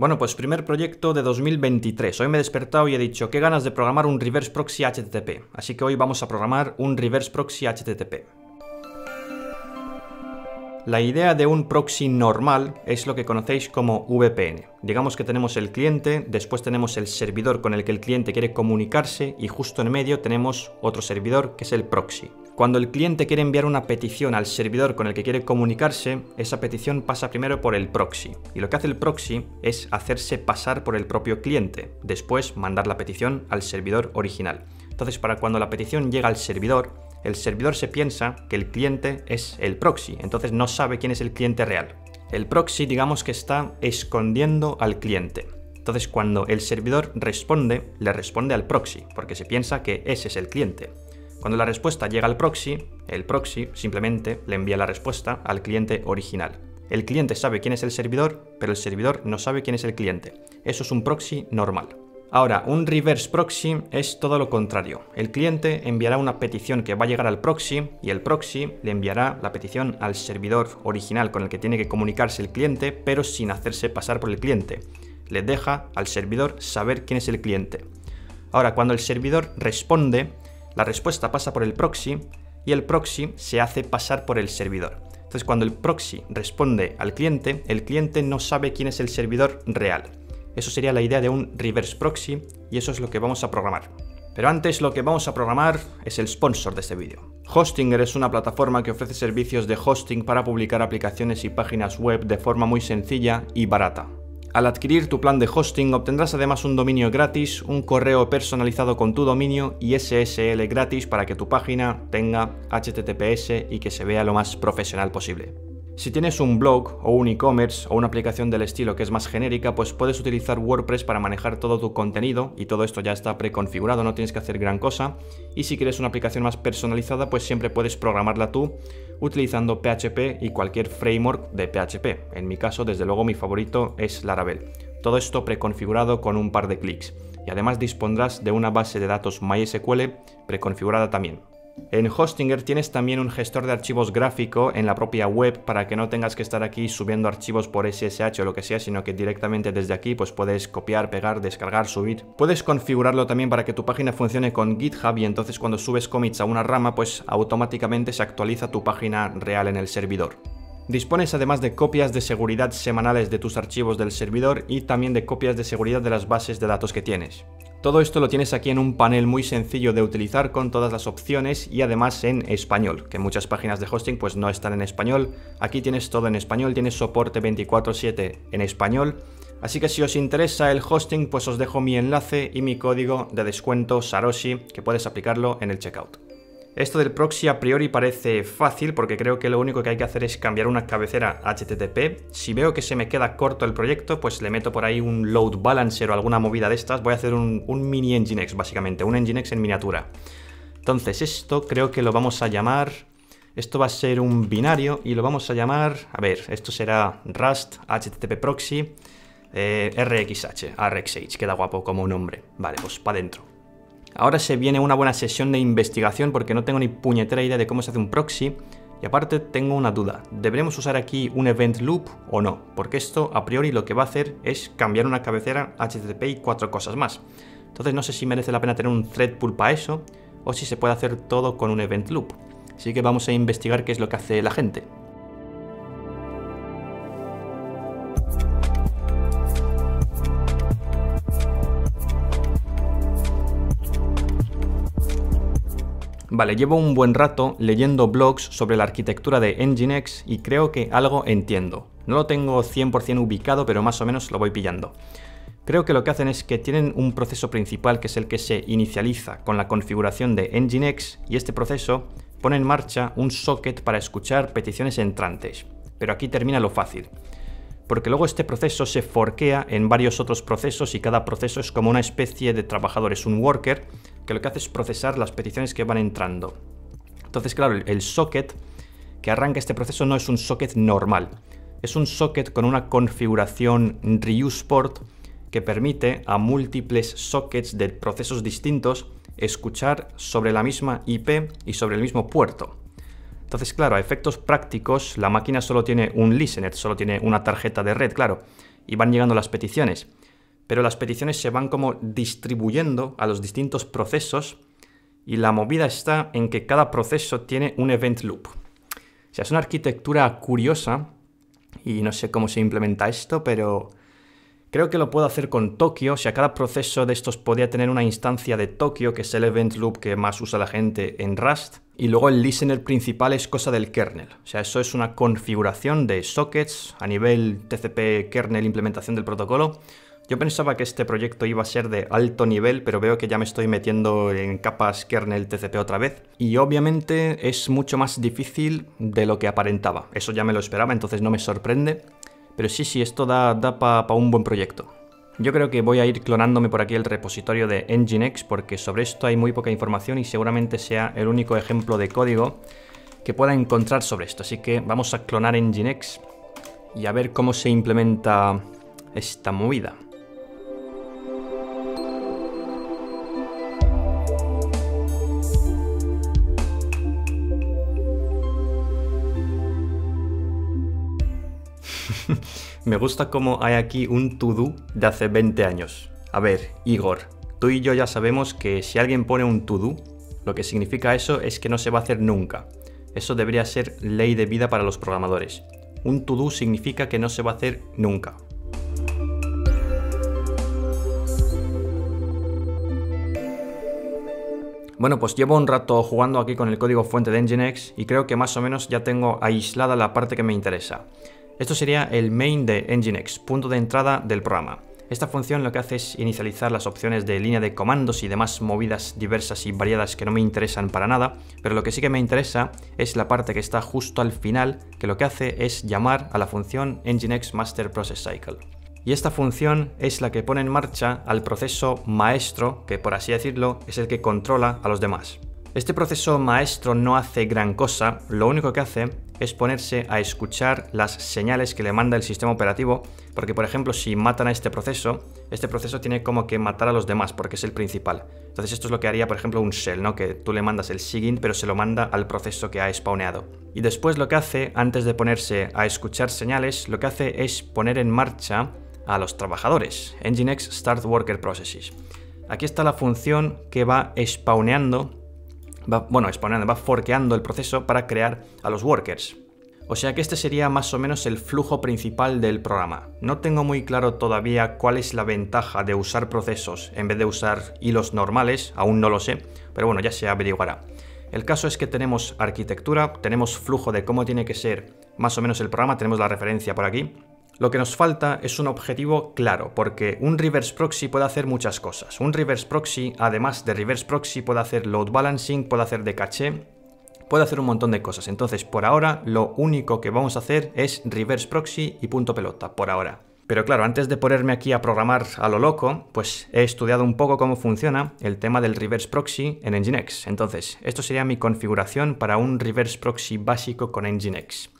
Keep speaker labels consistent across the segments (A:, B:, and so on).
A: Bueno, pues primer proyecto de 2023. Hoy me he despertado y he dicho, qué ganas de programar un reverse proxy HTTP. Así que hoy vamos a programar un reverse proxy HTTP. La idea de un proxy normal es lo que conocéis como VPN. Digamos que tenemos el cliente, después tenemos el servidor con el que el cliente quiere comunicarse y justo en medio tenemos otro servidor que es el proxy. Cuando el cliente quiere enviar una petición al servidor con el que quiere comunicarse, esa petición pasa primero por el proxy. Y lo que hace el proxy es hacerse pasar por el propio cliente, después mandar la petición al servidor original. Entonces, para cuando la petición llega al servidor, el servidor se piensa que el cliente es el proxy, entonces no sabe quién es el cliente real. El proxy, digamos que está escondiendo al cliente. Entonces, cuando el servidor responde, le responde al proxy, porque se piensa que ese es el cliente. Cuando la respuesta llega al proxy, el proxy simplemente le envía la respuesta al cliente original. El cliente sabe quién es el servidor, pero el servidor no sabe quién es el cliente. Eso es un proxy normal. Ahora, un reverse proxy es todo lo contrario. El cliente enviará una petición que va a llegar al proxy y el proxy le enviará la petición al servidor original con el que tiene que comunicarse el cliente, pero sin hacerse pasar por el cliente. Le deja al servidor saber quién es el cliente. Ahora, cuando el servidor responde, la respuesta pasa por el proxy y el proxy se hace pasar por el servidor. Entonces, cuando el proxy responde al cliente, el cliente no sabe quién es el servidor real. Eso sería la idea de un reverse proxy y eso es lo que vamos a programar. Pero antes lo que vamos a programar es el sponsor de este vídeo. Hostinger es una plataforma que ofrece servicios de hosting para publicar aplicaciones y páginas web de forma muy sencilla y barata. Al adquirir tu plan de hosting obtendrás además un dominio gratis, un correo personalizado con tu dominio y SSL gratis para que tu página tenga HTTPS y que se vea lo más profesional posible. Si tienes un blog o un e-commerce o una aplicación del estilo que es más genérica, pues puedes utilizar WordPress para manejar todo tu contenido y todo esto ya está preconfigurado, no tienes que hacer gran cosa. Y si quieres una aplicación más personalizada, pues siempre puedes programarla tú utilizando PHP y cualquier framework de PHP. En mi caso, desde luego, mi favorito es Laravel. Todo esto preconfigurado con un par de clics. Y además dispondrás de una base de datos MySQL preconfigurada también. En Hostinger tienes también un gestor de archivos gráfico en la propia web para que no tengas que estar aquí subiendo archivos por SSH o lo que sea, sino que directamente desde aquí pues puedes copiar, pegar, descargar, subir. Puedes configurarlo también para que tu página funcione con GitHub y entonces cuando subes commits a una rama pues automáticamente se actualiza tu página real en el servidor. Dispones además de copias de seguridad semanales de tus archivos del servidor y también de copias de seguridad de las bases de datos que tienes. Todo esto lo tienes aquí en un panel muy sencillo de utilizar con todas las opciones y además en español, que muchas páginas de hosting pues no están en español. Aquí tienes todo en español, tienes soporte 24/7 en español. Así que si os interesa el hosting, pues os dejo mi enlace y mi código de descuento Saroshi, que puedes aplicarlo en el checkout. Esto del proxy a priori parece fácil porque creo que lo único que hay que hacer es cambiar una cabecera HTTP. Si veo que se me queda corto el proyecto, pues le meto por ahí un load balancer o alguna movida de estas. Voy a hacer un mini Nginx básicamente, un Nginx en miniatura. Entonces esto creo que lo vamos a llamar... Esto va a ser un binario y lo vamos a llamar... A ver, esto será Rust HTTP Proxy RxH, queda guapo como un nombre. Vale, pues para adentro. Ahora se viene una buena sesión de investigación porque no tengo ni puñetera idea de cómo se hace un proxy y aparte tengo una duda. ¿Deberemos usar aquí un event loop o no? Porque esto a priori lo que va a hacer es cambiar una cabecera HTTP y 4 cosas más. Entonces no sé si merece la pena tener un thread pool para eso o si se puede hacer todo con un event loop. Así que vamos a investigar qué es lo que hace la gente. Vale, llevo un buen rato leyendo blogs sobre la arquitectura de Nginx y creo que algo entiendo. No lo tengo 100% ubicado, pero más o menos lo voy pillando. Creo que lo que hacen es que tienen un proceso principal que es el que se inicializa con la configuración de Nginx y este proceso pone en marcha un socket para escuchar peticiones entrantes. Pero aquí termina lo fácil. Porque luego este proceso se forkea en varios otros procesos y cada proceso es como una especie de trabajador, es un worker que lo que hace es procesar las peticiones que van entrando. Entonces, claro, el socket que arranca este proceso no es un socket normal, es un socket con una configuración reuse port que permite a múltiples sockets de procesos distintos escuchar sobre la misma IP y sobre el mismo puerto. Entonces, claro, a efectos prácticos, la máquina solo tiene un listener, solo tiene una tarjeta de red, claro. y van llegando las peticiones. Pero las peticiones se van como distribuyendo a los distintos procesos y la movida está en que cada proceso tiene un event loop. O sea, es una arquitectura curiosa y no sé cómo se implementa esto, pero creo que lo puedo hacer con Tokio. O sea, cada proceso de estos podría tener una instancia de Tokio, que es el event loop que más usa la gente en Rust. Y luego el listener principal es cosa del kernel. O sea, eso es una configuración de sockets a nivel TCP kernel implementación del protocolo. Yo pensaba que este proyecto iba a ser de alto nivel, pero veo que ya me estoy metiendo en capas kernel TCP otra vez. Y obviamente es mucho más difícil de lo que aparentaba. Eso ya me lo esperaba, entonces no me sorprende. Pero sí, esto da para un buen proyecto. Yo creo que voy a ir clonándome por aquí el repositorio de Nginx, porque sobre esto hay muy poca información y seguramente sea el único ejemplo de código que pueda encontrar sobre esto. Así que vamos a clonar Nginx y a ver cómo se implementa esta movida. Me gusta cómo hay aquí un to-do de hace 20 años. A ver, Igor, tú y yo ya sabemos que si alguien pone un to-do, lo que significa eso es que no se va a hacer nunca. Eso debería ser ley de vida para los programadores. Un to-do significa que no se va a hacer nunca. Bueno, pues llevo un rato jugando aquí con el código fuente de Nginx y creo que más o menos ya tengo aislada la parte que me interesa. Esto sería el main de Nginx, punto de entrada del programa. Esta función lo que hace es inicializar las opciones de línea de comandos y demás movidas diversas y variadas que no me interesan para nada, pero lo que sí que me interesa es la parte que está justo al final, que lo que hace es llamar a la función Nginx Master Process Cycle. Y esta función es la que pone en marcha al proceso maestro, que por así decirlo es el que controla a los demás. Este proceso maestro no hace gran cosa, lo único que hace es ponerse a escuchar las señales que le manda el sistema operativo, porque por ejemplo si matan a este proceso tiene como que matar a los demás porque es el principal. Entonces esto es lo que haría por ejemplo un shell, ¿no? Que tú le mandas el SIGINT pero se lo manda al proceso que ha spawneado. Y después lo que hace, antes de ponerse a escuchar señales, lo que hace es poner en marcha a los trabajadores, Nginx Start Worker Processes. Aquí está la función que va spawneando, va forkeando el proceso para crear a los workers. O sea que este sería más o menos el flujo principal del programa. No tengo muy claro todavía cuál es la ventaja de usar procesos en vez de usar hilos normales, aún no lo sé, pero bueno, ya se averiguará. El caso es que tenemos arquitectura, tenemos flujo de cómo tiene que ser más o menos el programa, tenemos la referencia por aquí. Lo que nos falta es un objetivo claro, porque un reverse proxy puede hacer muchas cosas. Un reverse proxy, además de reverse proxy, puede hacer load balancing, puede hacer de caché, puede hacer un montón de cosas. Entonces, por ahora, lo único que vamos a hacer es reverse proxy y punto pelota, por ahora. Pero claro, antes de ponerme aquí a programar a lo loco, pues he estudiado un poco cómo funciona el tema del reverse proxy en Nginx. Entonces, esto sería mi configuración para un reverse proxy básico con Nginx.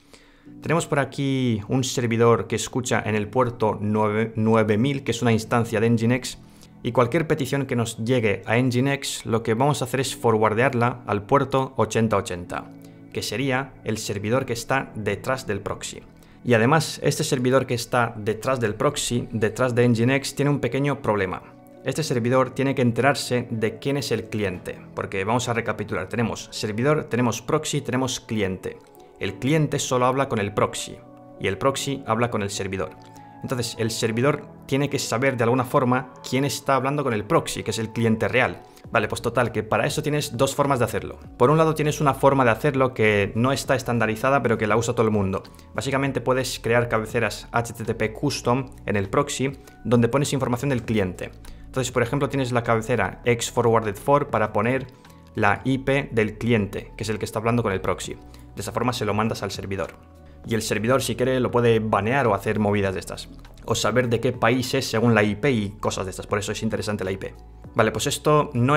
A: Tenemos por aquí un servidor que escucha en el puerto 9000, que es una instancia de Nginx, y cualquier petición que nos llegue a Nginx, lo que vamos a hacer es forwardearla al puerto 8080, que sería el servidor que está detrás del proxy. Y además, este servidor que está detrás del proxy, detrás de Nginx, tiene un pequeño problema. Este servidor tiene que enterarse de quién es el cliente, porque vamos a recapitular, tenemos servidor, tenemos proxy, tenemos cliente. El cliente solo habla con el proxy y el proxy habla con el servidor. Entonces el servidor tiene que saber de alguna forma quién está hablando con el proxy, que es el cliente real. Vale, pues total, que para eso tienes dos formas de hacerlo. Por un lado tienes una forma de hacerlo que no está estandarizada pero que la usa todo el mundo. Básicamente puedes crear cabeceras HTTP custom en el proxy donde pones información del cliente. Entonces por ejemplo tienes la cabecera xforwarded4 para poner la IP del cliente, que es el que está hablando con el proxy. De esa forma se lo mandas al servidor. Y el servidor, si quiere, lo puede banear o hacer movidas de estas. O saber de qué país es según la IP y cosas de estas. Por eso es interesante la IP. Vale, pues esto no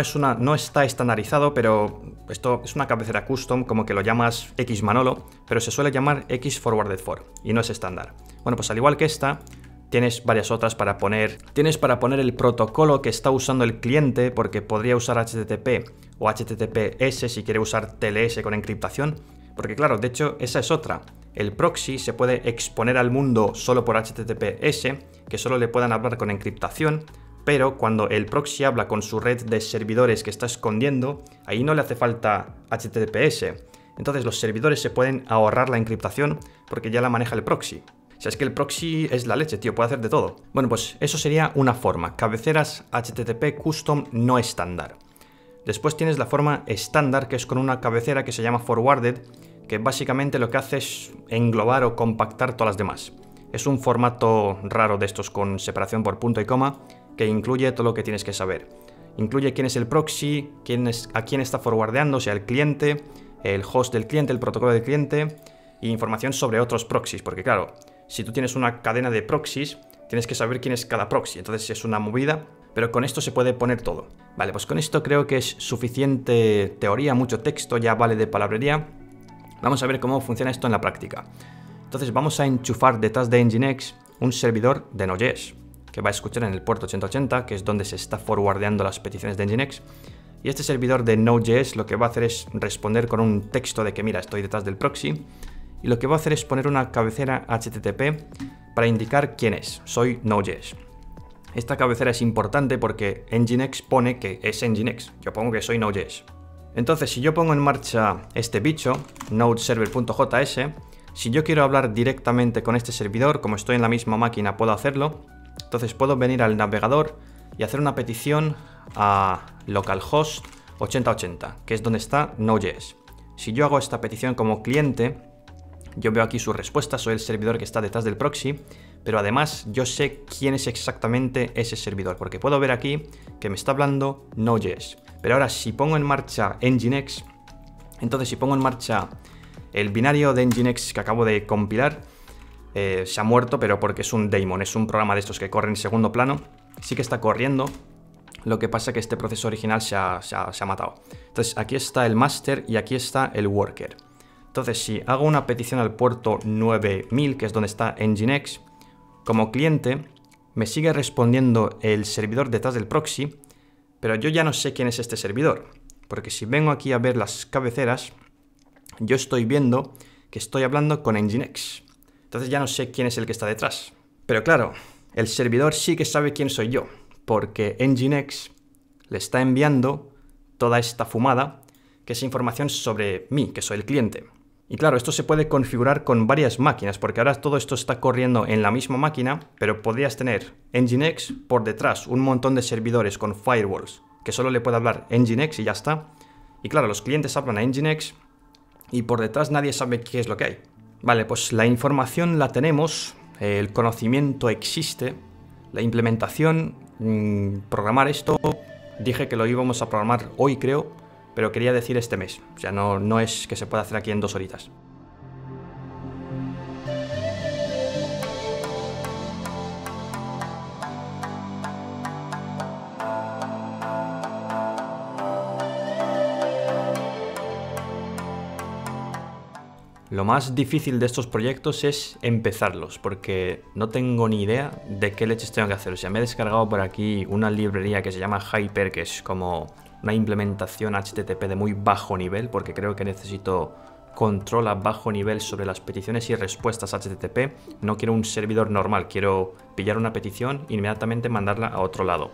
A: está estandarizado, pero esto es una cabecera custom, como que lo llamas xmanolo, pero se suele llamar xforwarded4 y no es estándar. Bueno, pues al igual que esta, tienes varias otras para poner. Tienes para poner el protocolo que está usando el cliente, porque podría usar HTTP o HTTPS si quiere usar TLS con encriptación. Porque claro, de hecho, esa es otra. El proxy se puede exponer al mundo solo por HTTPS que solo le puedan hablar con encriptación, pero cuando el proxy habla con su red de servidores que está escondiendo, ahí no le hace falta HTTPS. Entonces los servidores se pueden ahorrar la encriptación porque ya la maneja el proxy. O sea, es que el proxy es la leche, tío, puede hacer de todo. Bueno, pues eso sería una forma, cabeceras HTTP custom no estándar. Después tienes la forma estándar, que es con una cabecera que se llama forwarded, que básicamente lo que hace es englobar o compactar todas las demás. Es un formato raro de estos con separación por punto y coma, que incluye todo lo que tienes que saber. Incluye quién es el proxy, a quién está forwardeando, o sea, el cliente, el host del cliente, el protocolo del cliente, e información sobre otros proxies, porque claro, si tú tienes una cadena de proxies, tienes que saber quién es cada proxy, entonces es una movida, pero con esto se puede poner todo. Vale, pues con esto creo que es suficiente teoría, mucho texto, ya vale de palabrería. Vamos a ver cómo funciona esto en la práctica. Entonces vamos a enchufar detrás de Nginx un servidor de Node.js, que va a escuchar en el puerto 8080, que es donde se está forwardeando las peticiones de Nginx. Y este servidor de Node.js lo que va a hacer es responder con un texto de que mira, estoy detrás del proxy. Y lo que va a hacer es poner una cabecera HTTP para indicar quién es. Soy Node.js. Esta cabecera es importante porque Nginx pone que es Nginx. Yo pongo que soy Node.js. Entonces, si yo pongo en marcha este bicho, nodeserver.js, si yo quiero hablar directamente con este servidor, como estoy en la misma máquina, puedo hacerlo. Entonces puedo venir al navegador y hacer una petición a localhost 8080, que es donde está Node.js. Si yo hago esta petición como cliente, yo veo aquí su respuesta, soy el servidor que está detrás del proxy, pero además yo sé quién es exactamente ese servidor, porque puedo ver aquí que me está hablando Node.js. Pero ahora si pongo en marcha Nginx, entonces si pongo en marcha el binario de Nginx que acabo de compilar, se ha muerto, pero porque es un daemon, es un programa de estos que corre en segundo plano. Sí que está corriendo, lo que pasa es que este proceso original se ha matado. Entonces aquí está el master y aquí está el worker. Entonces si hago una petición al puerto 9000, que es donde está Nginx, como cliente me sigue respondiendo el servidor detrás del proxy, pero yo ya no sé quién es este servidor, porque si vengo aquí a ver las cabeceras, yo estoy viendo que estoy hablando con Nginx. Entonces ya no sé quién es el que está detrás. Pero claro, el servidor sí que sabe quién soy yo, porque Nginx le está enviando toda esta fumada, que es información sobre mí, que soy el cliente. Y claro, esto se puede configurar con varias máquinas, porque ahora todo esto está corriendo en la misma máquina, pero podrías tener Nginx por detrás, un montón de servidores con firewalls, que solo le puede hablar Nginx y ya está. Y claro, los clientes hablan a Nginx y por detrás nadie sabe qué es lo que hay. Vale, pues la información la tenemos, el conocimiento existe, la implementación, programar esto, dije que lo íbamos a programar hoy creo, pero quería decir este mes, o sea, no es que se pueda hacer aquí en 2 horitas. Lo más difícil de estos proyectos es empezarlos, porque no tengo ni idea de qué leches tengo que hacer. O sea, me he descargado por aquí una librería que se llama Hyper, que es como una implementación HTTP de muy bajo nivel, porque creo que necesito control a bajo nivel sobre las peticiones y respuestas HTTP. No quiero un servidor normal, quiero pillar una petición e inmediatamente mandarla a otro lado.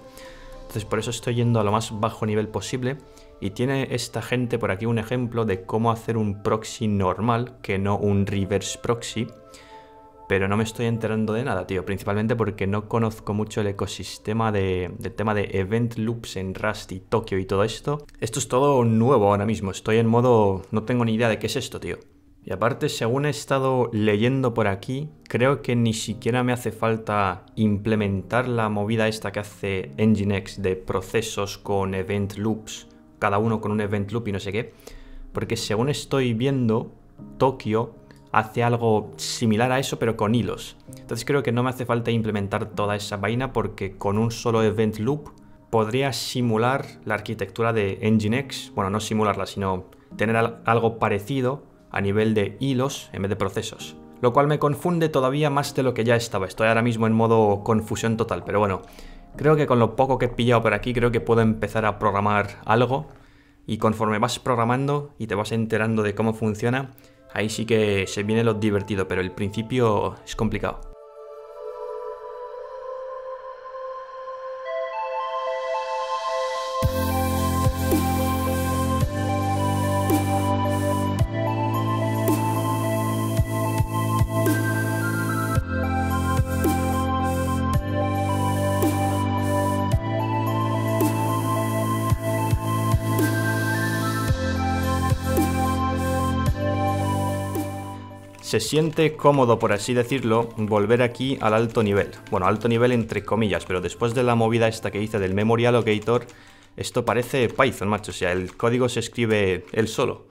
A: Entonces por eso estoy yendo a lo más bajo nivel posible. Y tiene esta gente por aquí un ejemplo de cómo hacer un proxy normal, que no un reverse proxy. Pero no me estoy enterando de nada, tío. Principalmente porque no conozco mucho el ecosistema del tema de event loops en Rust y Tokio y todo esto. Esto es todo nuevo ahora mismo. Estoy en modo... no tengo ni idea de qué es esto, tío. Y aparte, según he estado leyendo por aquí, creo que ni siquiera me hace falta implementar la movida esta que hace Nginx de procesos con event loops, cada uno con un event loop y no sé qué. Porque según estoy viendo, Tokio hace algo similar a eso, pero con hilos. Entonces creo que no me hace falta implementar toda esa vaina, porque con un solo event loop podría simular la arquitectura de Nginx. Bueno, no simularla, sino tener algo parecido a nivel de hilos en vez de procesos. Lo cual me confunde todavía más de lo que ya estaba. Estoy ahora mismo en modo confusión total, pero bueno. Creo que con lo poco que he pillado por aquí, creo que puedo empezar a programar algo. Y conforme vas programando y te vas enterando de cómo funciona, ahí sí que se viene lo divertido, pero el principio es complicado. Se siente cómodo, por así decirlo, volver aquí al alto nivel. Bueno, alto nivel entre comillas, pero después de la movida esta que hice del Memory Allocator, esto parece Python, macho. O sea, el código se escribe él solo.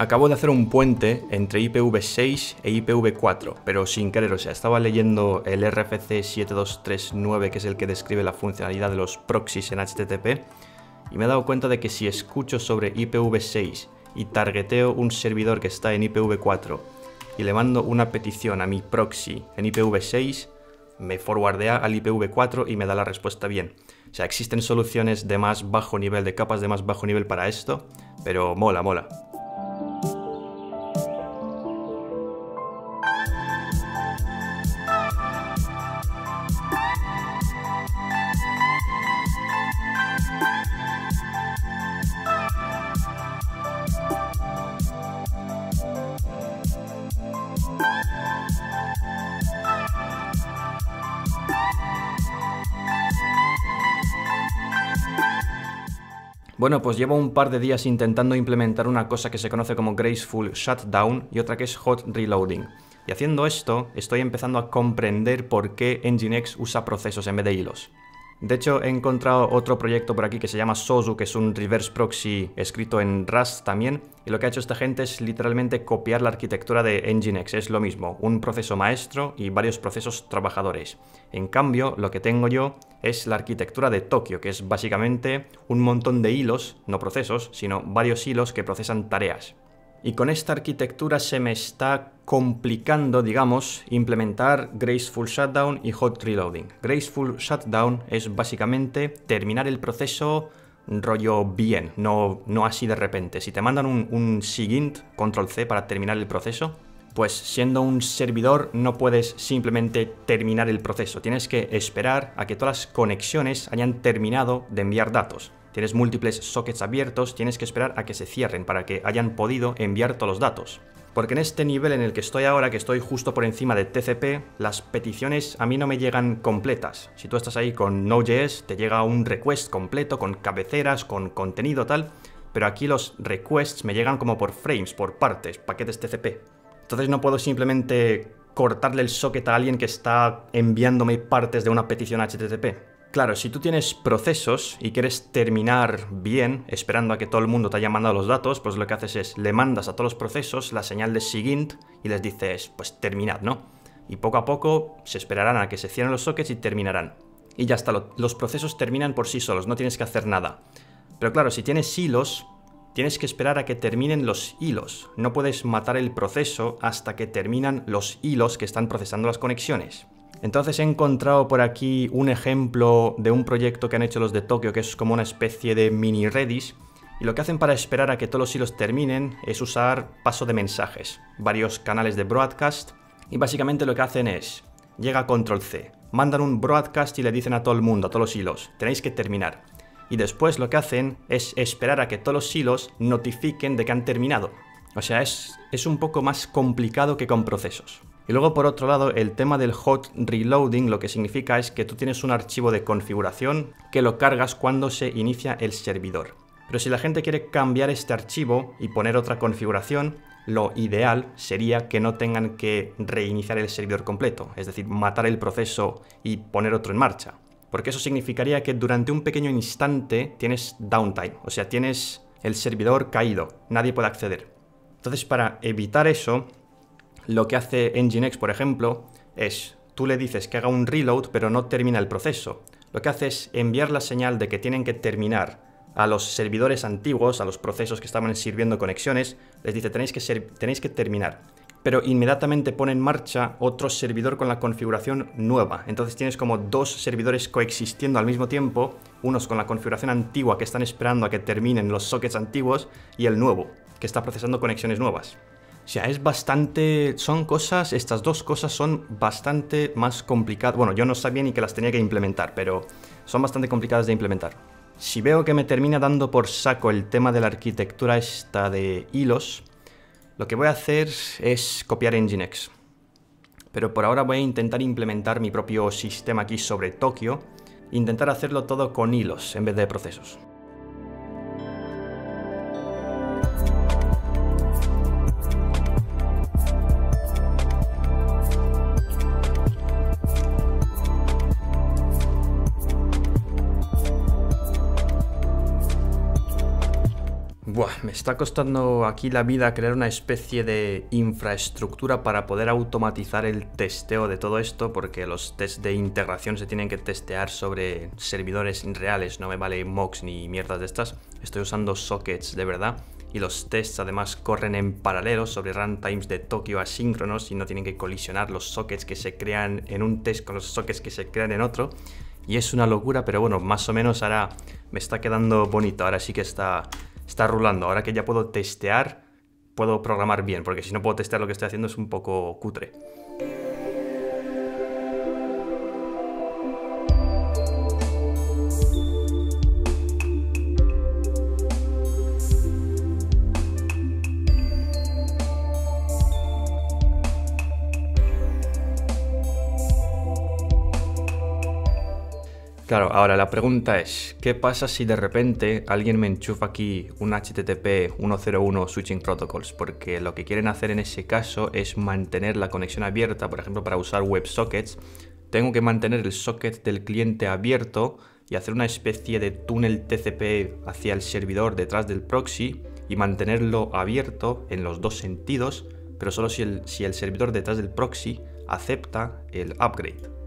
A: Acabo de hacer un puente entre IPv6 e IPv4, pero sin querer, o sea, estaba leyendo el RFC 7239, que es el que describe la funcionalidad de los proxies en HTTP, y me he dado cuenta de que si escucho sobre IPv6 y targeteo un servidor que está en IPv4 y le mando una petición a mi proxy en IPv6, me forwardea al IPv4 y me da la respuesta bien. O sea, existen soluciones de más bajo nivel, de capas de más bajo nivel para esto, pero mola, mola. Bueno, pues llevo un par de días intentando implementar una cosa que se conoce como Graceful Shutdown y otra que es Hot Reloading. Y haciendo esto, estoy empezando a comprender por qué Nginx usa procesos en vez de hilos. De hecho, he encontrado otro proyecto por aquí que se llama Sozu, que es un reverse proxy escrito en Rust también, y lo que ha hecho esta gente es literalmente copiar la arquitectura de Nginx. Es lo mismo, un proceso maestro y varios procesos trabajadores. En cambio, lo que tengo yo es la arquitectura de Tokio, que es básicamente un montón de hilos, no procesos, sino varios hilos que procesan tareas. Y con esta arquitectura se me está complicando, digamos, implementar Graceful Shutdown y Hot Reloading. Graceful Shutdown es básicamente terminar el proceso rollo bien, no así de repente. Si te mandan un SIGINT, control C para terminar el proceso, pues siendo un servidor no puedes simplemente terminar el proceso. Tienes que esperar a que todas las conexiones hayan terminado de enviar datos. Tienes múltiples sockets abiertos, tienes que esperar a que se cierren para que hayan podido enviar todos los datos. Porque en este nivel en el que estoy ahora, que estoy justo por encima de TCP, las peticiones a mí no me llegan completas. Si tú estás ahí con Node.js, te llega un request completo, con cabeceras, con contenido tal, pero aquí los requests me llegan como por frames, por partes, paquetes TCP. Entonces no puedo simplemente cortarle el socket a alguien que está enviándome partes de una petición HTTP. Claro, si tú tienes procesos y quieres terminar bien, esperando a que todo el mundo te haya mandado los datos, pues lo que haces es, le mandas a todos los procesos la señal de SIGINT y les dices, pues terminad, ¿no? Y poco a poco se esperarán a que se cierren los sockets y terminarán. Y ya está, los procesos terminan por sí solos, no tienes que hacer nada. Pero claro, si tienes hilos, tienes que esperar a que terminen los hilos. No puedes matar el proceso hasta que terminan los hilos que están procesando las conexiones. Entonces he encontrado por aquí un ejemplo de un proyecto que han hecho los de Tokio, que es como una especie de mini Redis, y lo que hacen para esperar a que todos los hilos terminen es usar paso de mensajes, varios canales de broadcast, y básicamente lo que hacen es, llega control C, mandan un broadcast y le dicen a todo el mundo, a todos los hilos, tenéis que terminar. Y después lo que hacen es esperar a que todos los hilos notifiquen de que han terminado. O sea, es un poco más complicado que con procesos. Y luego, por otro lado, el tema del hot reloading lo que significa es que tú tienes un archivo de configuración que lo cargas cuando se inicia el servidor. Pero si la gente quiere cambiar este archivo y poner otra configuración, lo ideal sería que no tengan que reiniciar el servidor completo, es decir, matar el proceso y poner otro en marcha. Porque eso significaría que durante un pequeño instante tienes downtime, o sea, tienes el servidor caído, nadie puede acceder. Entonces, para evitar eso, lo que hace Nginx, por ejemplo, es tú le dices que haga un reload, pero no termina el proceso. Lo que hace es enviar la señal de que tienen que terminar a los servidores antiguos, a los procesos que estaban sirviendo conexiones, les dice tenéis que terminar. Pero inmediatamente pone en marcha otro servidor con la configuración nueva. Entonces tienes como dos servidores coexistiendo al mismo tiempo, unos con la configuración antigua que están esperando a que terminen los sockets antiguos y el nuevo, que está procesando conexiones nuevas. O sea, es bastante... estas dos cosas son bastante más complicadas. Bueno, yo no sabía ni que las tenía que implementar, pero son bastante complicadas de implementar. Si veo que me termina dando por saco el tema de la arquitectura esta de hilos, lo que voy a hacer es copiar Nginx. Pero por ahora voy a intentar implementar mi propio sistema aquí sobre Tokio, intentar hacerlo todo con hilos en vez de procesos. Buah, me está costando aquí la vida crear una especie de infraestructura para poder automatizar el testeo de todo esto, porque los tests de integración se tienen que testear sobre servidores reales, no me vale mocks ni mierdas de estas. Estoy usando sockets de verdad y los tests además corren en paralelo sobre runtimes de Tokio asíncronos y no tienen que colisionar los sockets que se crean en un test con los sockets que se crean en otro. Y es una locura, pero bueno, más o menos ahora me está quedando bonito, ahora sí que está rulando. Ahora que ya puedo testear, puedo programar bien, porque si no puedo testear lo que estoy haciendo es un poco cutre. Claro, ahora la pregunta es, ¿qué pasa si de repente alguien me enchufa aquí un HTTP 101 Switching Protocols? Porque lo que quieren hacer en ese caso es mantener la conexión abierta. Por ejemplo, para usar WebSockets, tengo que mantener el socket del cliente abierto y hacer una especie de túnel TCP hacia el servidor detrás del proxy y mantenerlo abierto en los dos sentidos, pero solo si el servidor detrás del proxy acepta el upgrade.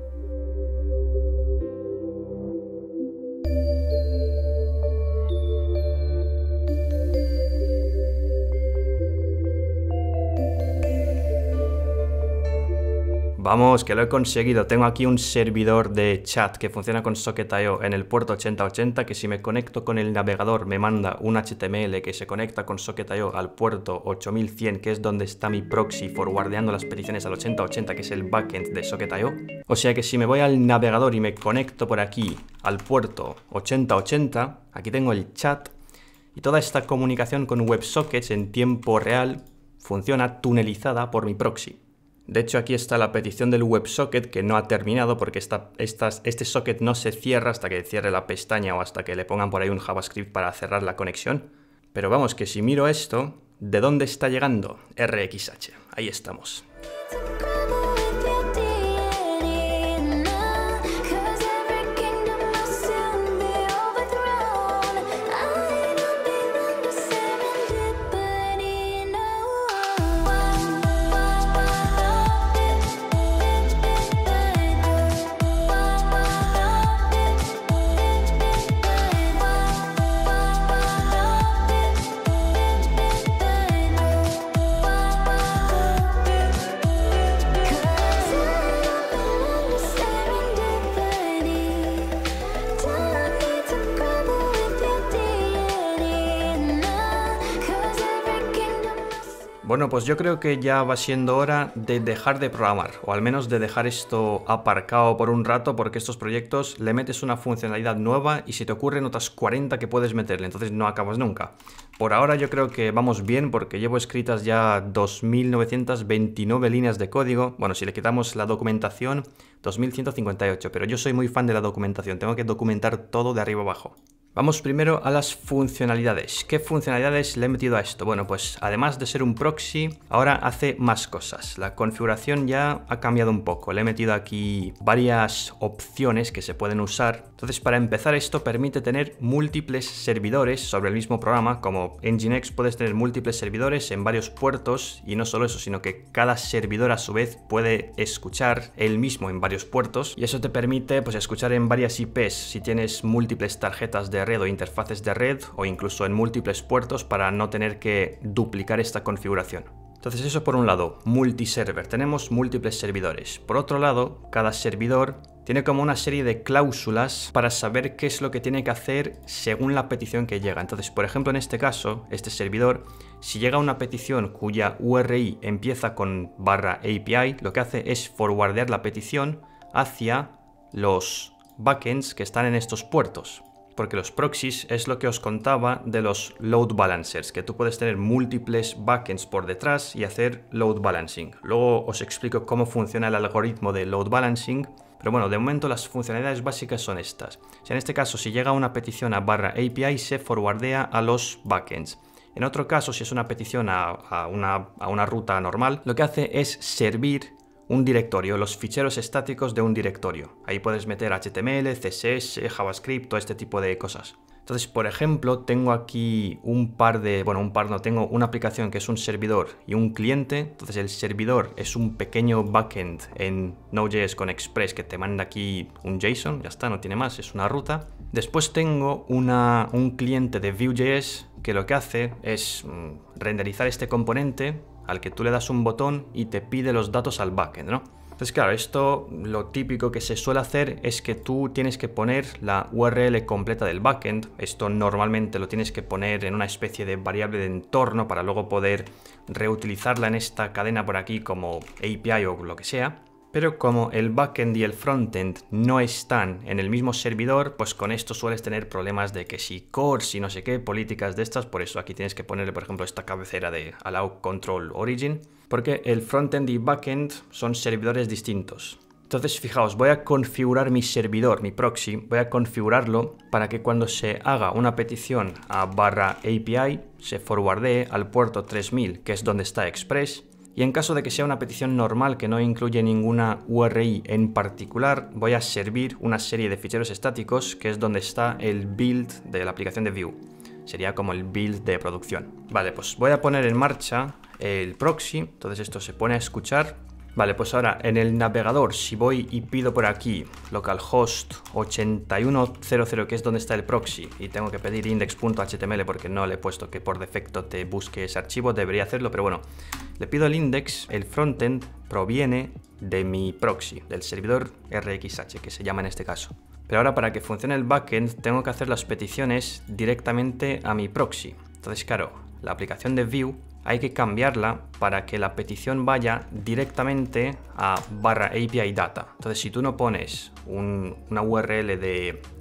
A: Vamos, que lo he conseguido. Tengo aquí un servidor de chat que funciona con Socket.io en el puerto 8080, que si me conecto con el navegador me manda un HTML que se conecta con Socket.io al puerto 8100, que es donde está mi proxy forwardeando las peticiones al 8080, que es el backend de Socket.io. O sea que si me voy al navegador y me conecto por aquí al puerto 8080, aquí tengo el chat y toda esta comunicación con WebSockets en tiempo real funciona tunelizada por mi proxy. De hecho, aquí está la petición del WebSocket que no ha terminado porque este socket no se cierra hasta que cierre la pestaña o hasta que le pongan por ahí un JavaScript para cerrar la conexión. Pero vamos, que si miro esto, ¿de dónde está llegando? RxH. Ahí estamos. Bueno, pues yo creo que ya va siendo hora de dejar de programar, o al menos de dejar esto aparcado por un rato, porque estos proyectos le metes una funcionalidad nueva y se te ocurren otras 40 que puedes meterle, entonces no acabas nunca. Por ahora yo creo que vamos bien porque llevo escritas ya 2.929 líneas de código. Bueno, si le quitamos la documentación, 2.158, pero yo soy muy fan de la documentación, tengo que documentar todo de arriba abajo. Vamos primero a las funcionalidades. ¿Qué funcionalidades le he metido a esto? Bueno, pues además de ser un proxy, ahora hace más cosas. La configuración ya ha cambiado un poco. Le he metido aquí varias opciones que se pueden usar. Entonces, para empezar, esto permite tener múltiples servidores sobre el mismo programa. Como Nginx puedes tener múltiples servidores en varios puertos y no solo eso, sino que cada servidor a su vez puede escuchar él mismo en varios puertos y eso te permite pues escuchar en varias IPs si tienes múltiples tarjetas de red o interfaces de red o incluso en múltiples puertos para no tener que duplicar esta configuración. Entonces eso por un lado, multiserver, tenemos múltiples servidores. Por otro lado, cada servidor tiene como una serie de cláusulas para saber qué es lo que tiene que hacer según la petición que llega. Entonces, por ejemplo, en este caso, este servidor, si llega una petición cuya URI empieza con /API, lo que hace es forwardear la petición hacia los backends que están en estos puertos. Porque los proxies es lo que os contaba de los load balancers, que tú puedes tener múltiples backends por detrás y hacer load balancing. Luego os explico cómo funciona el algoritmo de load balancing, pero bueno, de momento las funcionalidades básicas son estas. En este caso, si llega una petición a /API, se forwardea a los backends. En otro caso, si es una petición a una ruta normal, lo que hace es servir un directorio, los ficheros estáticos de un directorio. Ahí puedes meter HTML, CSS, JavaScript, todo este tipo de cosas. Entonces, por ejemplo, tengo aquí tengo una aplicación que es un servidor y un cliente. Entonces, el servidor es un pequeño backend en Node.js con Express que te manda aquí un JSON, ya está, no tiene más, es una ruta. Después tengo un cliente de Vue.js que lo que hace es renderizar este componente al que tú le das un botón y te pide los datos al backend, ¿no? Entonces, claro, esto lo típico que se suele hacer es que tú tienes que poner la URL completa del backend. Esto normalmente lo tienes que poner en una especie de variable de entorno para luego poder reutilizarla en esta cadena por aquí como API o lo que sea. Pero como el backend y el frontend no están en el mismo servidor, pues con esto sueles tener problemas de que si cores y no sé qué, políticas de estas. Por eso aquí tienes que ponerle, por ejemplo, esta cabecera de allow control origin, porque el frontend y backend son servidores distintos. Entonces, fijaos, voy a configurar mi servidor, mi proxy, voy a configurarlo para que cuando se haga una petición a /API se forwardee al puerto 3000, que es donde está Express. Y en caso de que sea una petición normal que no incluye ninguna URI en particular, voy a servir una serie de ficheros estáticos, que es donde está el build de la aplicación de Vue. Sería como el build de producción. Vale, pues voy a poner en marcha el proxy. Entonces esto se pone a escuchar. Vale, pues ahora en el navegador, si voy y pido por aquí localhost 8100, que es donde está el proxy, y tengo que pedir index.html porque no le he puesto que por defecto te busque ese archivo, debería hacerlo, pero bueno, le pido el index, el frontend proviene de mi proxy, del servidor RxH, que se llama en este caso. Pero ahora para que funcione el backend tengo que hacer las peticiones directamente a mi proxy. Entonces, claro, la aplicación de Vue hay que cambiarla para que la petición vaya directamente a /API data. Entonces, si tú no pones una URL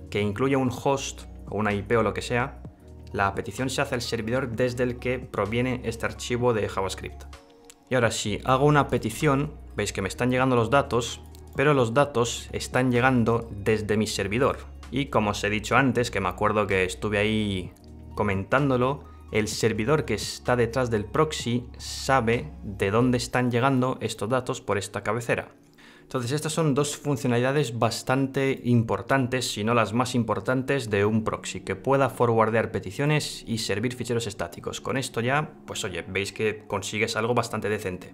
A: que incluya un host o una IP o lo que sea, la petición se hace al servidor desde el que proviene este archivo de JavaScript. Y ahora, si hago una petición, veis que me están llegando los datos, pero los datos están llegando desde mi servidor. Y como os he dicho antes, que me acuerdo que estuve ahí comentándolo, el servidor que está detrás del proxy sabe de dónde están llegando estos datos por esta cabecera. Entonces estas son dos funcionalidades bastante importantes, si no las más importantes, de un proxy, que pueda forwardear peticiones y servir ficheros estáticos. Con esto ya, pues oye, veis que consigues algo bastante decente.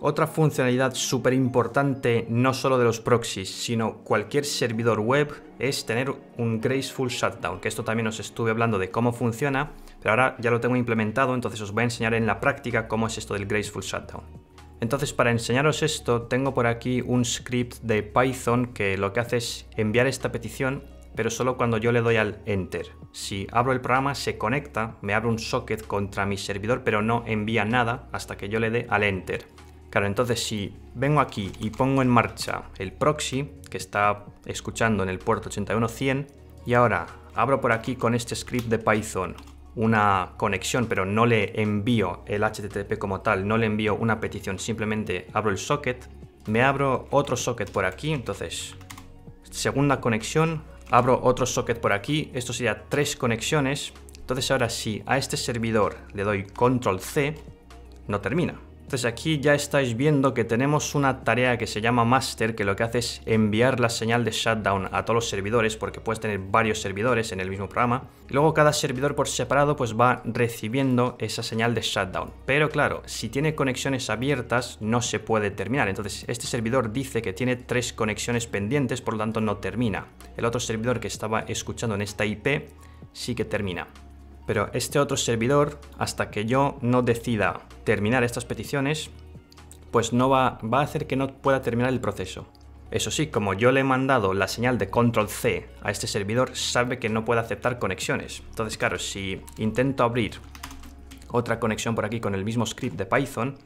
A: Otra funcionalidad súper importante, no solo de los proxies, sino cualquier servidor web, es tener un graceful shutdown, que esto también os estuve hablando de cómo funciona, pero ahora ya lo tengo implementado, entonces os voy a enseñar en la práctica cómo es esto del graceful shutdown. Entonces, para enseñaros esto, tengo por aquí un script de Python que lo que hace es enviar esta petición, pero solo cuando yo le doy al Enter. Si abro el programa, se conecta, me abre un socket contra mi servidor, pero no envía nada hasta que yo le dé al Enter. Claro, entonces si vengo aquí y pongo en marcha el proxy, que está escuchando en el puerto 81100, y ahora abro por aquí con este script de Python una conexión, pero no le envío el HTTP como tal, no le envío una petición, simplemente abro el socket, me abro otro socket por aquí, entonces segunda conexión, abro otro socket por aquí, esto sería 3 conexiones, entonces ahora si a este servidor le doy control C, no termina. Entonces aquí ya estáis viendo que tenemos una tarea que se llama master, que lo que hace es enviar la señal de shutdown a todos los servidores, porque puedes tener varios servidores en el mismo programa. Y luego cada servidor por separado pues va recibiendo esa señal de shutdown. Pero claro, si tiene conexiones abiertas no se puede terminar. Entonces este servidor dice que tiene 3 conexiones pendientes, por lo tanto no termina. El otro servidor que estaba escuchando en esta IP sí que termina. Pero este otro servidor, hasta que yo no decida terminar estas peticiones, pues no va a hacer que no pueda terminar el proceso. Eso sí, como yo le he mandado la señal de control C a este servidor, sabe que no puede aceptar conexiones. Entonces, claro, si intento abrir otra conexión por aquí con el mismo script de Python,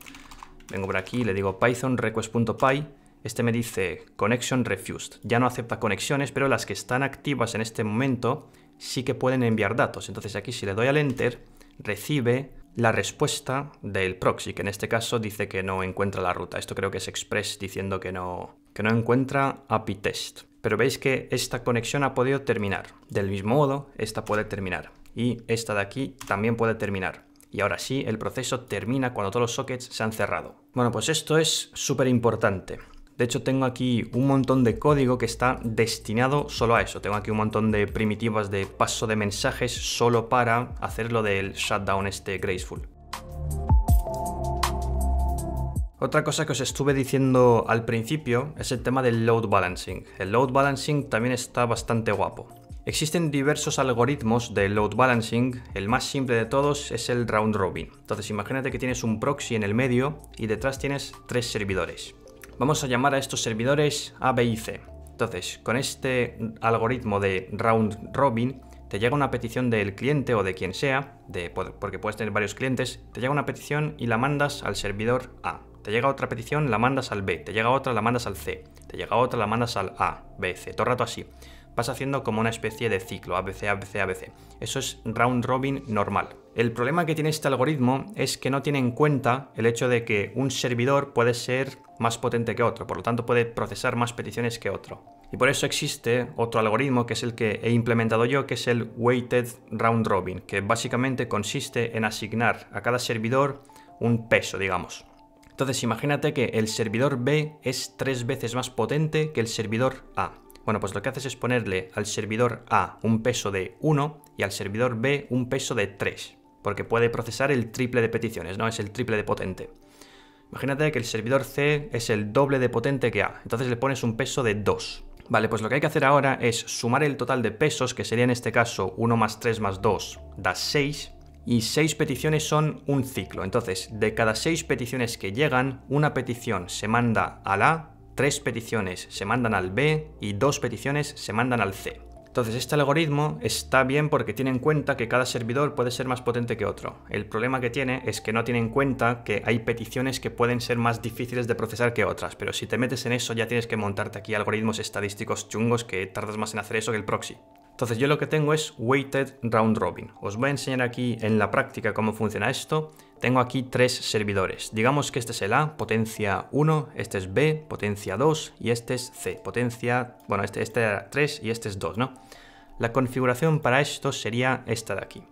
A: vengo por aquí, le digo python request.py este me dice Connection Refused. Ya no acepta conexiones, pero las que están activas en este momento sí que pueden enviar datos. Entonces aquí si le doy al Enter, recibe la respuesta del proxy, que en este caso dice que no encuentra la ruta. Esto creo que es Express diciendo que no encuentra API test. Pero veis que esta conexión ha podido terminar. Del mismo modo, esta puede terminar. Y esta de aquí también puede terminar. Y ahora sí, el proceso termina cuando todos los sockets se han cerrado. Bueno, pues esto es súper importante. De hecho, tengo aquí un montón de código que está destinado solo a eso. Tengo aquí un montón de primitivas de paso de mensajes solo para hacer lo del shutdown graceful. Otra cosa que os estuve diciendo al principio es el tema del load balancing. El load balancing también está bastante guapo. Existen diversos algoritmos de load balancing. El más simple de todos es el round robin. Entonces imagínate que tienes un proxy en el medio y detrás tienes 3 servidores. Vamos a llamar a estos servidores A, B y C. Entonces, con este algoritmo de round robin, te llega una petición del cliente o de quien sea, porque puedes tener varios clientes, te llega una petición y la mandas al servidor A. Te llega otra petición, la mandas al B. Te llega otra, la mandas al C. Te llega otra, la mandas al A, B, C. Todo el rato así. Vas haciendo como una especie de ciclo, ABC, ABC, ABC. Eso es round robin normal. El problema que tiene este algoritmo es que no tiene en cuenta el hecho de que un servidor puede ser más potente que otro, por lo tanto puede procesar más peticiones que otro. Y por eso existe otro algoritmo que es el que he implementado yo, que es el weighted round robin, que básicamente consiste en asignar a cada servidor un peso, digamos. Entonces imagínate que el servidor B es 3 veces más potente que el servidor A. Bueno, pues lo que haces es ponerle al servidor A un peso de 1 y al servidor B un peso de 3, porque puede procesar el triple de peticiones, ¿no? Es el triple de potente. Imagínate que el servidor C es el doble de potente que A, entonces le pones un peso de 2. Vale, pues lo que hay que hacer ahora es sumar el total de pesos, que sería en este caso 1 más 3 más 2, da 6, y 6 peticiones son un ciclo. Entonces, de cada 6 peticiones que llegan, una petición se manda al A, 3 peticiones se mandan al B y 2 peticiones se mandan al C. Entonces este algoritmo está bien porque tiene en cuenta que cada servidor puede ser más potente que otro. El problema que tiene es que no tiene en cuenta que hay peticiones que pueden ser más difíciles de procesar que otras, pero si te metes en eso ya tienes que montarte aquí algoritmos estadísticos chungos que tardas más en hacer eso que el proxy. Entonces yo lo que tengo es weighted round robin. Os voy a enseñar aquí en la práctica cómo funciona esto. Tengo aquí 3 servidores. Digamos que este es el A, potencia 1, este es B, potencia 2 y este es C, potencia... Bueno, este era 3 y este es 2, ¿no? La configuración para esto sería esta de aquí.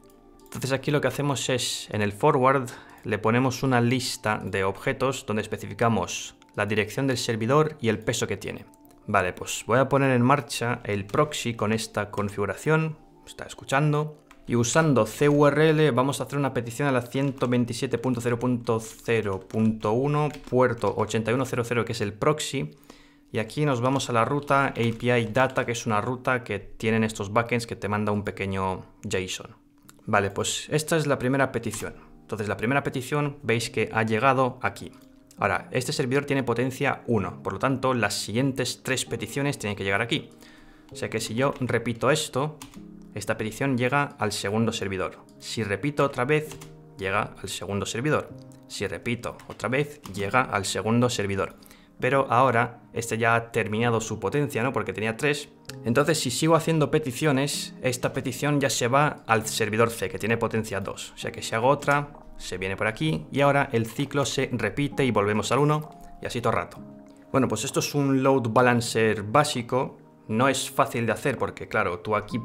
A: Entonces aquí lo que hacemos es, en el forward, le ponemos una lista de objetos donde especificamos la dirección del servidor y el peso que tiene. Vale, pues voy a poner en marcha el proxy con esta configuración, está escuchando, y usando CURL vamos a hacer una petición a la 127.0.0.1, puerto 8100, que es el proxy, y aquí nos vamos a la ruta API Data, que es una ruta que tienen estos backends que te manda un pequeño JSON. Vale, pues esta es la primera petición. Entonces la primera petición veis que ha llegado aquí. Ahora, este servidor tiene potencia 1, por lo tanto, las siguientes 3 peticiones tienen que llegar aquí. O sea que si yo repito esto, esta petición llega al segundo servidor. Si repito otra vez, llega al segundo servidor. Si repito otra vez, llega al segundo servidor. Pero ahora, este ya ha terminado su potencia, ¿no? Porque tenía 3. Entonces, si sigo haciendo peticiones, esta petición ya se va al servidor C, que tiene potencia 2. O sea que si hago otra, se viene por aquí y ahora el ciclo se repite y volvemos al 1 y así todo el rato. Bueno, pues esto es un load balancer básico. No es fácil de hacer porque, claro, tú aquí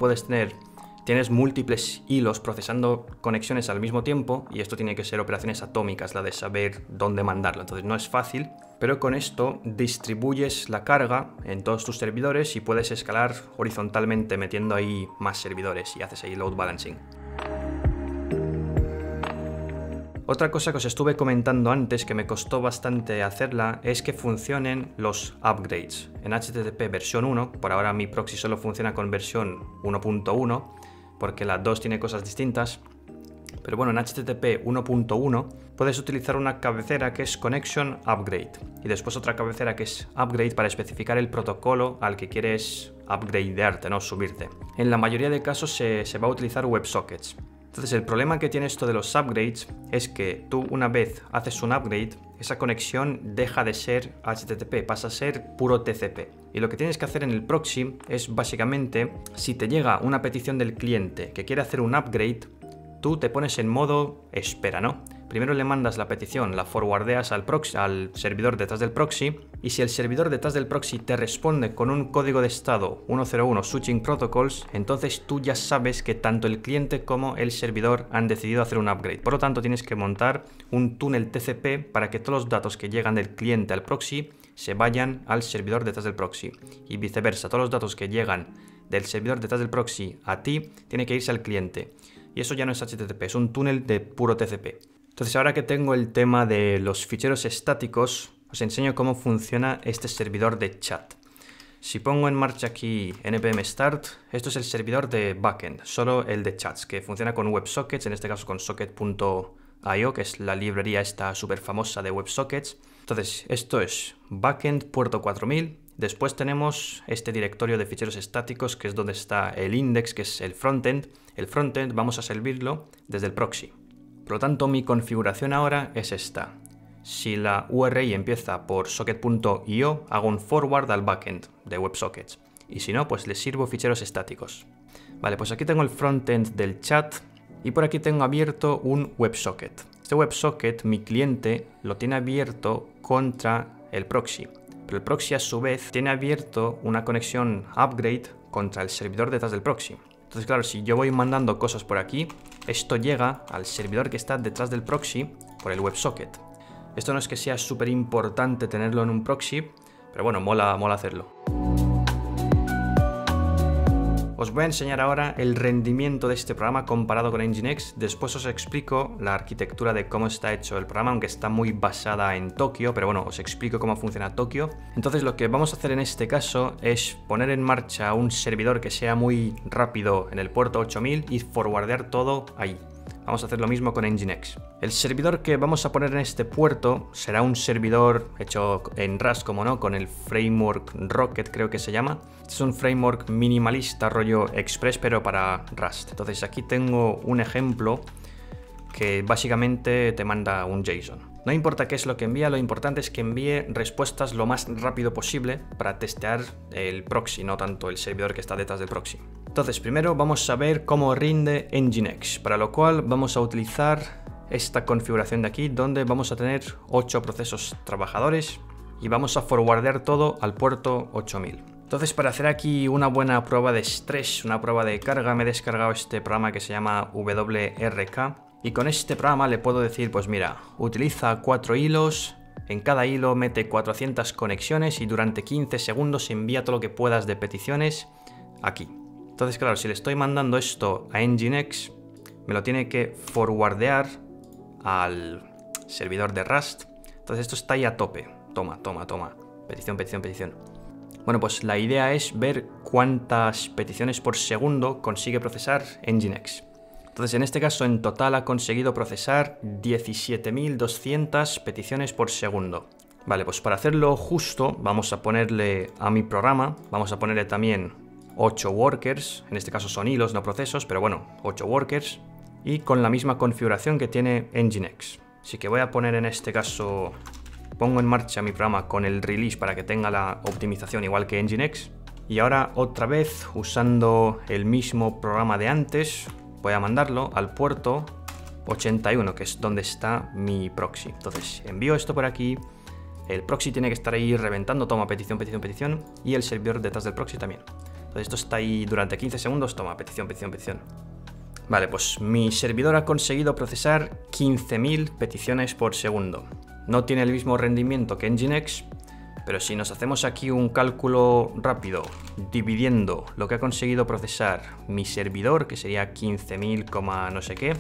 A: tienes múltiples hilos procesando conexiones al mismo tiempo y esto tiene que ser operaciones atómicas, la de saber dónde mandarlo. Entonces no es fácil, pero con esto distribuyes la carga en todos tus servidores y puedes escalar horizontalmente metiendo ahí más servidores y haces ahí load balancing. Otra cosa que os estuve comentando antes que me costó bastante hacerla es que funcionen los upgrades. En HTTP versión 1, por ahora mi proxy solo funciona con versión 1.1 porque la 2 tiene cosas distintas, pero bueno, en HTTP 1.1 puedes utilizar una cabecera que es Connection Upgrade y después otra cabecera que es Upgrade para especificar el protocolo al que quieres upgradearte, ¿no? Subirte. En la mayoría de casos se va a utilizar WebSockets. Entonces el problema que tiene esto de los upgrades es que tú una vez haces un upgrade, esa conexión deja de ser HTTP, pasa a ser puro TCP. Y lo que tienes que hacer en el proxy es básicamente, si te llega una petición del cliente que quiere hacer un upgrade, tú te pones en modo espera, ¿no? Primero le mandas la petición, la forwardeas al servidor detrás del proxy, y si el servidor detrás del proxy te responde con un código de estado 101 Switching Protocols, entonces tú ya sabes que tanto el cliente como el servidor han decidido hacer un upgrade. Por lo tanto, tienes que montar un túnel TCP para que todos los datos que llegan del cliente al proxy se vayan al servidor detrás del proxy. Y viceversa, todos los datos que llegan del servidor detrás del proxy a ti, tiene que irse al cliente. Y eso ya no es HTTP, es un túnel de puro TCP. Entonces, ahora que tengo el tema de los ficheros estáticos, os enseño cómo funciona este servidor de chat. Si pongo en marcha aquí npm start, esto es el servidor de backend, solo el de chats, que funciona con WebSockets, en este caso con socket.io, que es la librería esta súper famosa de WebSockets. Entonces, esto es backend puerto 4000. Después tenemos este directorio de ficheros estáticos, que es donde está el index, que es el frontend. El frontend vamos a servirlo desde el proxy. Por lo tanto, mi configuración ahora es esta. Si la URI empieza por socket.io, hago un forward al backend de WebSockets. Y si no, pues le sirvo ficheros estáticos. Vale, pues aquí tengo el frontend del chat y por aquí tengo abierto un WebSocket. Este WebSocket, mi cliente, lo tiene abierto contra el proxy. Pero el proxy a su vez tiene abierto una conexión upgrade contra el servidor detrás del proxy. Entonces, claro, si yo voy mandando cosas por aquí, esto llega al servidor que está detrás del proxy por el WebSocket. Esto no es que sea súper importante tenerlo en un proxy, pero bueno, mola hacerlo. Os voy a enseñar ahora el rendimiento de este programa comparado con Nginx. Después os explico la arquitectura de cómo está hecho el programa, aunque está muy basada en Tokio, pero bueno, os explico cómo funciona Tokio. Entonces lo que vamos a hacer en este caso es poner en marcha un servidor que sea muy rápido en el puerto 8000 y forwardear todo ahí. Vamos a hacer lo mismo con Nginx. El servidor que vamos a poner en este puerto será un servidor hecho en Rust, como no, con el framework Rocket, creo que se llama. Es un framework minimalista, rollo Express, pero para Rust. Entonces aquí tengo un ejemplo que básicamente te manda un JSON. No importa qué es lo que envía, lo importante es que envíe respuestas lo más rápido posible para testear el proxy, no tanto el servidor que está detrás del proxy. Entonces, primero vamos a ver cómo rinde Nginx, para lo cual vamos a utilizar esta configuración de aquí, donde vamos a tener 8 procesos trabajadores y vamos a forwardear todo al puerto 8000. Entonces, para hacer aquí una buena prueba de estrés, una prueba de carga, me he descargado este programa que se llama WRK. Y con este programa le puedo decir, pues mira, utiliza 4 hilos, en cada hilo mete 400 conexiones y durante 15 segundos envía todo lo que puedas de peticiones aquí. Entonces, claro, si le estoy mandando esto a Nginx, me lo tiene que forwardear al servidor de Rust. Entonces esto está ahí a tope. Toma. Petición. Bueno, pues la idea es ver cuántas peticiones por segundo consigue procesar Nginx. Entonces, en este caso, en total ha conseguido procesar 17.200 peticiones por segundo. Vale, pues para hacerlo justo, vamos a ponerle a mi programa, vamos a ponerle también 8 workers, en este caso son hilos, no procesos, pero bueno, 8 workers, y con la misma configuración que tiene Nginx. Así que voy a poner en este caso, pongo en marcha mi programa con el release para que tenga la optimización igual que Nginx. Y ahora otra vez, usando el mismo programa de antes, voy a mandarlo al puerto 81, que es donde está mi proxy. Entonces envío esto por aquí, el proxy tiene que estar ahí reventando, toma petición, y el servidor detrás del proxy también. Entonces esto está ahí durante 15 segundos, toma petición. Vale, pues mi servidor ha conseguido procesar 15.000 peticiones por segundo. No tiene el mismo rendimiento que Nginx, pero si nos hacemos aquí un cálculo rápido, dividiendo lo que ha conseguido procesar mi servidor, que sería 15.000, no sé qué,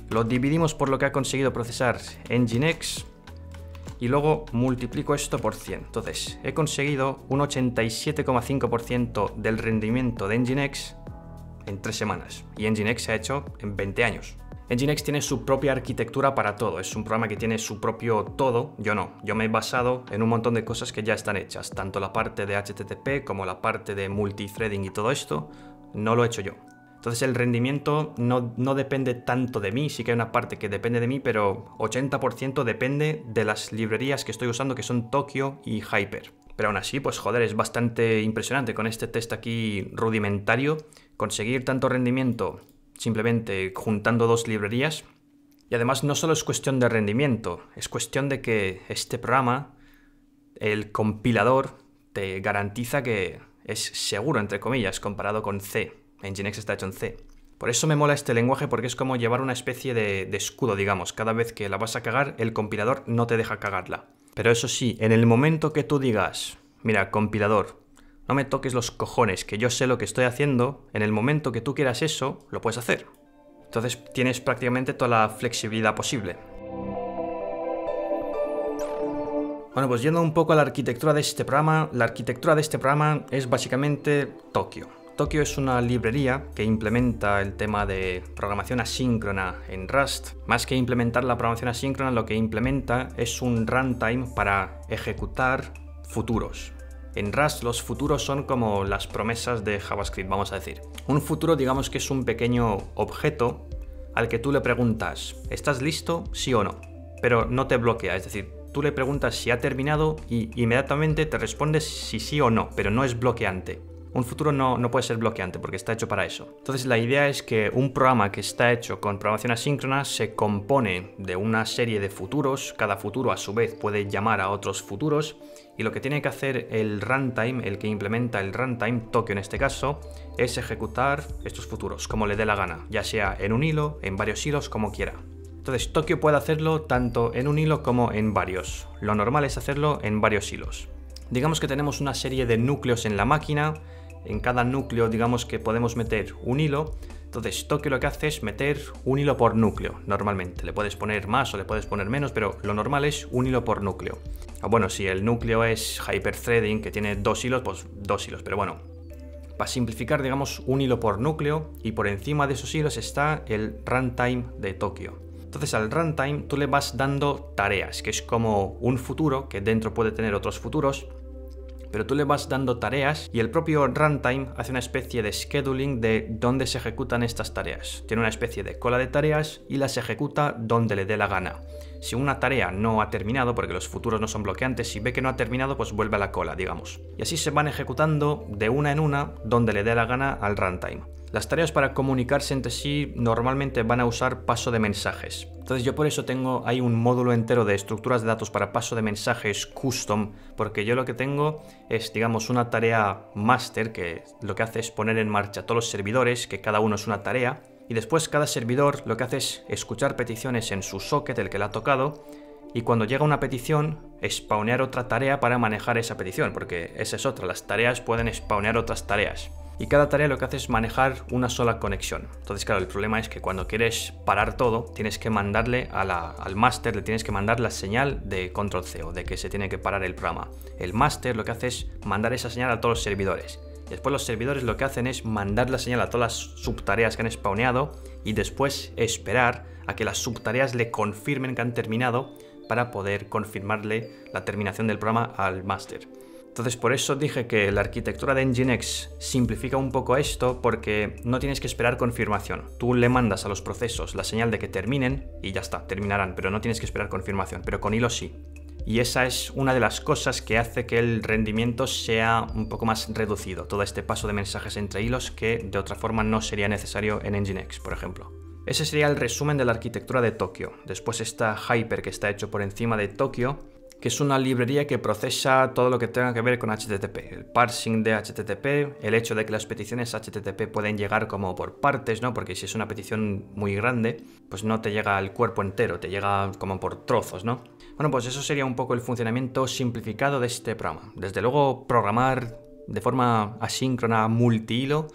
A: lo dividimos por lo que ha conseguido procesar Nginx y luego multiplico esto por 100. Entonces, he conseguido un 87,5% del rendimiento de Nginx en 3 semanas. Y Nginx se ha hecho en 20 años. Nginx tiene su propia arquitectura para todo, es un programa que tiene su propio todo, yo no. Yo me he basado en un montón de cosas que ya están hechas, tanto la parte de HTTP como la parte de multithreading y todo esto, no lo he hecho yo. Entonces el rendimiento no depende tanto de mí, sí que hay una parte que depende de mí, pero 80% depende de las librerías que estoy usando, que son Tokio y Hyper. Pero aún así, pues joder, es bastante impresionante con este test aquí rudimentario conseguir tanto rendimiento simplemente juntando dos librerías. Y además no solo es cuestión de rendimiento, es cuestión de que este programa, el compilador, te garantiza que es seguro, entre comillas, comparado con C. Nginx está hecho en C. Por eso me mola este lenguaje, porque es como llevar una especie de escudo, digamos. Cada vez que la vas a cagar, el compilador no te deja cagarla. Pero eso sí, en el momento que tú digas, mira, compilador, no me toques los cojones, que yo sé lo que estoy haciendo, en el momento que tú quieras eso, lo puedes hacer. Entonces tienes prácticamente toda la flexibilidad posible. Bueno, pues yendo un poco a la arquitectura de este programa, la arquitectura de este programa es básicamente Tokio. Tokio es una librería que implementa el tema de programación asíncrona en Rust. Más que implementar la programación asíncrona, lo que implementa es un runtime para ejecutar futuros. En Rust los futuros son como las promesas de JavaScript, vamos a decir. Un futuro, digamos que es un pequeño objeto al que tú le preguntas, ¿estás listo? Sí o no. Pero no te bloquea, es decir, tú le preguntas si ha terminado y inmediatamente te responde si sí o no, pero no es bloqueante. Un futuro no puede ser bloqueante porque está hecho para eso. Entonces la idea es que un programa que está hecho con programación asíncrona se compone de una serie de futuros. Cada futuro a su vez puede llamar a otros futuros. Y lo que tiene que hacer el runtime, el que implementa el runtime, Tokio en este caso, es ejecutar estos futuros como le dé la gana, ya sea en un hilo, en varios hilos, como quiera. Entonces Tokio puede hacerlo tanto en un hilo como en varios. Lo normal es hacerlo en varios hilos. Digamos que tenemos una serie de núcleos en la máquina. En cada núcleo digamos que podemos meter un hilo. Entonces Tokio lo que hace es meter un hilo por núcleo, normalmente. Le puedes poner más o le puedes poner menos, pero lo normal es un hilo por núcleo. Bueno, si el núcleo es hyperthreading, que tiene dos hilos, pues dos hilos. Pero bueno, para simplificar, digamos, un hilo por núcleo, y por encima de esos hilos está el runtime de Tokio. Entonces al runtime tú le vas dando tareas, que es como un futuro, que dentro puede tener otros futuros, pero tú le vas dando tareas y el propio runtime hace una especie de scheduling de dónde se ejecutan estas tareas. Tiene una especie de cola de tareas y las ejecuta donde le dé la gana. Si una tarea no ha terminado, porque los futuros no son bloqueantes, si ve que no ha terminado, pues vuelve a la cola, digamos. Y así se van ejecutando de una en una donde le dé la gana al runtime. Las tareas para comunicarse entre sí normalmente van a usar paso de mensajes. Entonces yo por eso tengo ahí un módulo entero de estructuras de datos para paso de mensajes custom, porque yo lo que tengo es, digamos, una tarea master que lo que hace es poner en marcha todos los servidores, que cada uno es una tarea, y después cada servidor lo que hace es escuchar peticiones en su socket, el que le ha tocado, y cuando llega una petición, spawnear otra tarea para manejar esa petición, porque esa es otra, las tareas pueden spawnear otras tareas. Y cada tarea lo que hace es manejar una sola conexión. Entonces, claro, el problema es que cuando quieres parar todo, tienes que mandarle al máster, le tienes que mandar la señal de control C, o de que se tiene que parar el programa. El máster lo que hace es mandar esa señal a todos los servidores. Y después los servidores lo que hacen es mandar la señal a todas las subtareas que han spawneado y después esperar a que las subtareas le confirmen que han terminado para poder confirmarle la terminación del programa al máster. Entonces por eso dije que la arquitectura de Nginx simplifica un poco esto, porque no tienes que esperar confirmación. Tú le mandas a los procesos la señal de que terminen y ya está, terminarán, pero no tienes que esperar confirmación, pero con hilo sí. Y esa es una de las cosas que hace que el rendimiento sea un poco más reducido, todo este paso de mensajes entre hilos que de otra forma no sería necesario en Nginx, por ejemplo. Ese sería el resumen de la arquitectura de Tokio. Después está Hyper, que está hecho por encima de Tokio, que es una librería que procesa todo lo que tenga que ver con HTTP. El parsing de HTTP, el hecho de que las peticiones HTTP pueden llegar como por partes, ¿no? Porque si es una petición muy grande, pues no te llega al cuerpo entero, te llega como por trozos, ¿no? Bueno, pues eso sería un poco el funcionamiento simplificado de este programa. Desde luego, programar de forma asíncrona multihilo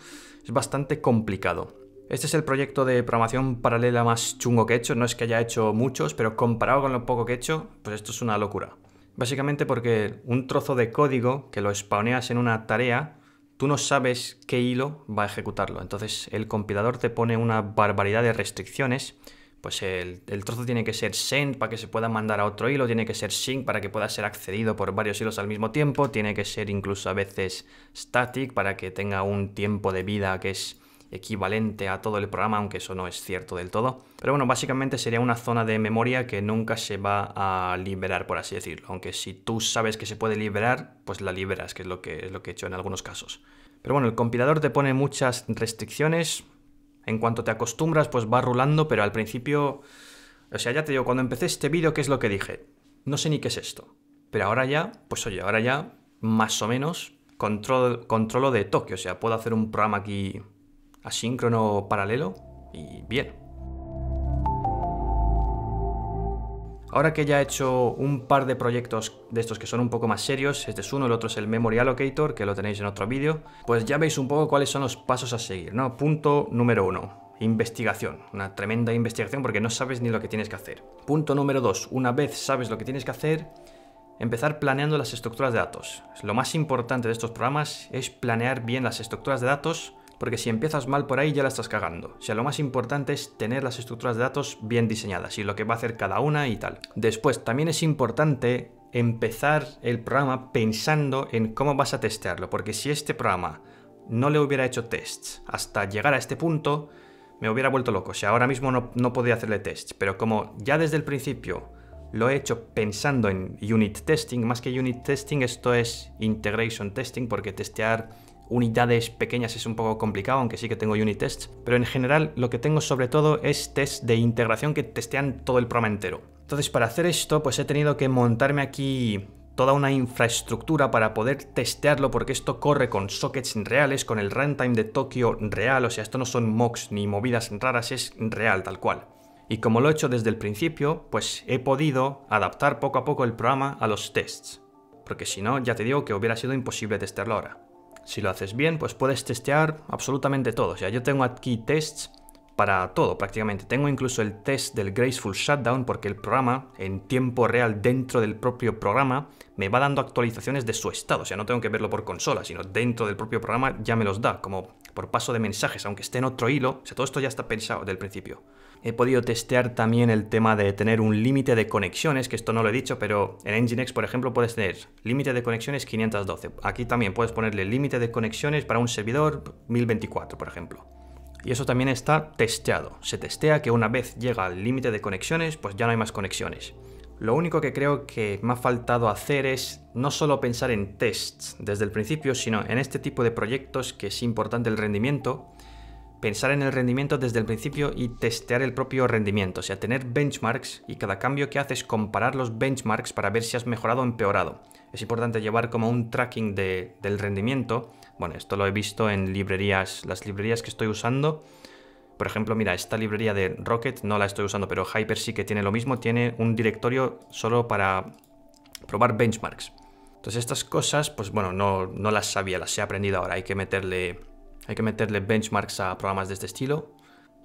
A: es bastante complicado. Este es el proyecto de programación paralela más chungo que he hecho. No es que haya hecho muchos, pero comparado con lo poco que he hecho, pues esto es una locura. Básicamente porque un trozo de código que lo spawneas en una tarea, tú no sabes qué hilo va a ejecutarlo. Entonces el compilador te pone una barbaridad de restricciones. Pues el trozo tiene que ser send para que se pueda mandar a otro hilo, tiene que ser sync para que pueda ser accedido por varios hilos al mismo tiempo, tiene que ser incluso a veces static para que tenga un tiempo de vida que es equivalente a todo el programa, aunque eso no es cierto del todo. Pero bueno, básicamente sería una zona de memoria que nunca se va a liberar, por así decirlo. Aunque si tú sabes que se puede liberar, pues la liberas, que es lo que he hecho en algunos casos. Pero bueno, el compilador te pone muchas restricciones. En cuanto te acostumbras, pues va rulando, pero al principio... O sea, ya te digo, cuando empecé este vídeo, ¿qué es lo que dije? No sé ni qué es esto. Pero ahora ya, pues oye, ahora ya, más o menos, controlo de toque. O sea, puedo hacer un programa aquí asíncrono paralelo y bien. Ahora que ya he hecho un par de proyectos de estos que son un poco más serios, este es uno, el otro es el Memory Allocator, que lo tenéis en otro vídeo, pues ya veis un poco cuáles son los pasos a seguir, ¿no? Punto número 1, investigación, una tremenda investigación porque no sabes ni lo que tienes que hacer. Punto número 2, una vez sabes lo que tienes que hacer, empezar planeando las estructuras de datos. Lo más importante de estos programas es planear bien las estructuras de datos, porque si empiezas mal por ahí ya la estás cagando. O sea, lo más importante es tener las estructuras de datos bien diseñadas y lo que va a hacer cada una y tal. Después, también es importante empezar el programa pensando en cómo vas a testearlo, porque si este programa no le hubiera hecho tests hasta llegar a este punto, me hubiera vuelto loco. O sea, ahora mismo no podría hacerle tests, pero como ya desde el principio lo he hecho pensando en unit testing, más que unit testing, esto es integration testing, porque testear unidades pequeñas es un poco complicado, aunque sí que tengo unit tests, pero en general lo que tengo sobre todo es tests de integración que testean todo el programa entero. Entonces, para hacer esto, pues he tenido que montarme aquí toda una infraestructura para poder testearlo, porque esto corre con sockets reales, con el runtime de Tokio real, o sea, esto no son mocks ni movidas raras, es real, tal cual. Y como lo he hecho desde el principio, pues he podido adaptar poco a poco el programa a los tests, porque si no, ya te digo que hubiera sido imposible testearlo ahora. Si lo haces bien, pues puedes testear absolutamente todo. O sea, yo tengo aquí tests para todo prácticamente. Tengo incluso el test del Graceful Shutdown porque el programa, en tiempo real dentro del propio programa, me va dando actualizaciones de su estado. O sea, no tengo que verlo por consola, sino dentro del propio programa ya me los da, como por paso de mensajes, aunque esté en otro hilo. O sea, todo esto ya está pensado desde el principio. He podido testear también el tema de tener un límite de conexiones, que esto no lo he dicho, pero en Nginx, por ejemplo, puedes tener límite de conexiones 512. Aquí también puedes ponerle límite de conexiones para un servidor 1024, por ejemplo. Y eso también está testeado. Se testea que una vez llega al límite de conexiones, pues ya no hay más conexiones. Lo único que creo que me ha faltado hacer es no solo pensar en tests desde el principio, sino en este tipo de proyectos que es importante el rendimiento, pensar en el rendimiento desde el principio y testear el propio rendimiento, o sea, tener benchmarks y cada cambio que haces comparar los benchmarks para ver si has mejorado o empeorado. Es importante llevar como un tracking del rendimiento. Bueno, esto lo he visto en librerías, las librerías que estoy usando. Por ejemplo, mira, esta librería de Rocket no la estoy usando, pero Hyper sí que tiene lo mismo, tiene un directorio solo para probar benchmarks. Entonces estas cosas, pues bueno, no las sabía, las he aprendido ahora, hay que meterle benchmarks a programas de este estilo.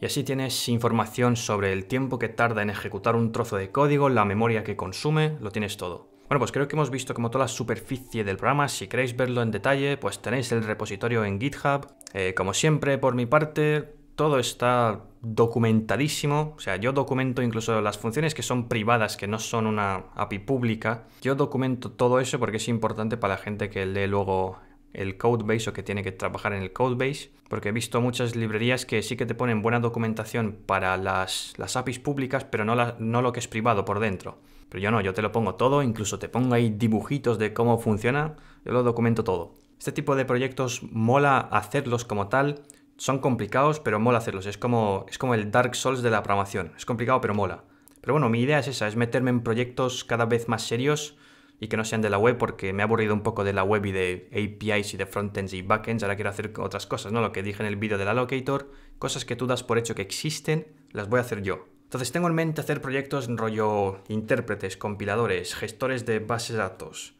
A: Y así tienes información sobre el tiempo que tarda en ejecutar un trozo de código, la memoria que consume, lo tienes todo. Bueno, pues creo que hemos visto como toda la superficie del programa. Si queréis verlo en detalle, pues tenéis el repositorio en GitHub. Como siempre, por mi parte, todo está documentadísimo. O sea, yo documento incluso las funciones que son privadas, que no son una API pública. Yo documento todo eso porque es importante para la gente que lee luego el codebase o que tiene que trabajar en el codebase, porque he visto muchas librerías que sí que te ponen buena documentación para las APIs públicas, pero no lo que es privado por dentro. Pero yo no, yo te lo pongo todo, incluso te pongo ahí dibujitos de cómo funciona, yo lo documento todo. Este tipo de proyectos mola hacerlos como tal, son complicados, pero mola hacerlos, es como el Dark Souls de la programación, es complicado pero mola. Pero bueno, mi idea es esa, es meterme en proyectos cada vez más serios y que no sean de la web, porque me he aburrido un poco de la web y de APIs y de frontends y backends. Ahora quiero hacer otras cosas, ¿no? Lo que dije en el vídeo del Allocator, cosas que tú das por hecho que existen, las voy a hacer yo. Entonces tengo en mente hacer proyectos rollo intérpretes, compiladores, gestores de bases de datos,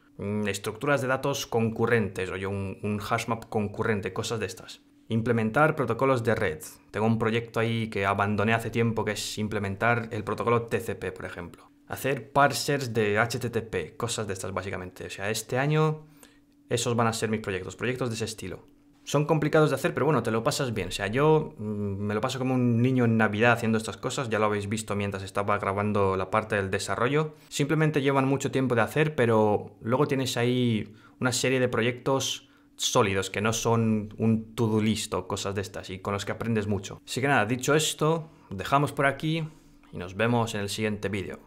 A: estructuras de datos concurrentes, rollo un hashmap concurrente, cosas de estas. Implementar protocolos de red. Tengo un proyecto ahí que abandoné hace tiempo, que es implementar el protocolo TCP, por ejemplo. Hacer parsers de HTTP, cosas de estas básicamente. O sea, este año esos van a ser mis proyectos de ese estilo. Son complicados de hacer, pero bueno, te lo pasas bien. O sea, yo me lo paso como un niño en Navidad haciendo estas cosas. Ya lo habéis visto mientras estaba grabando la parte del desarrollo. Simplemente llevan mucho tiempo de hacer, pero luego tienes ahí una serie de proyectos sólidos, que no son un to-do list o cosas de estas y con los que aprendes mucho. Así que nada, dicho esto, dejamos por aquí y nos vemos en el siguiente vídeo.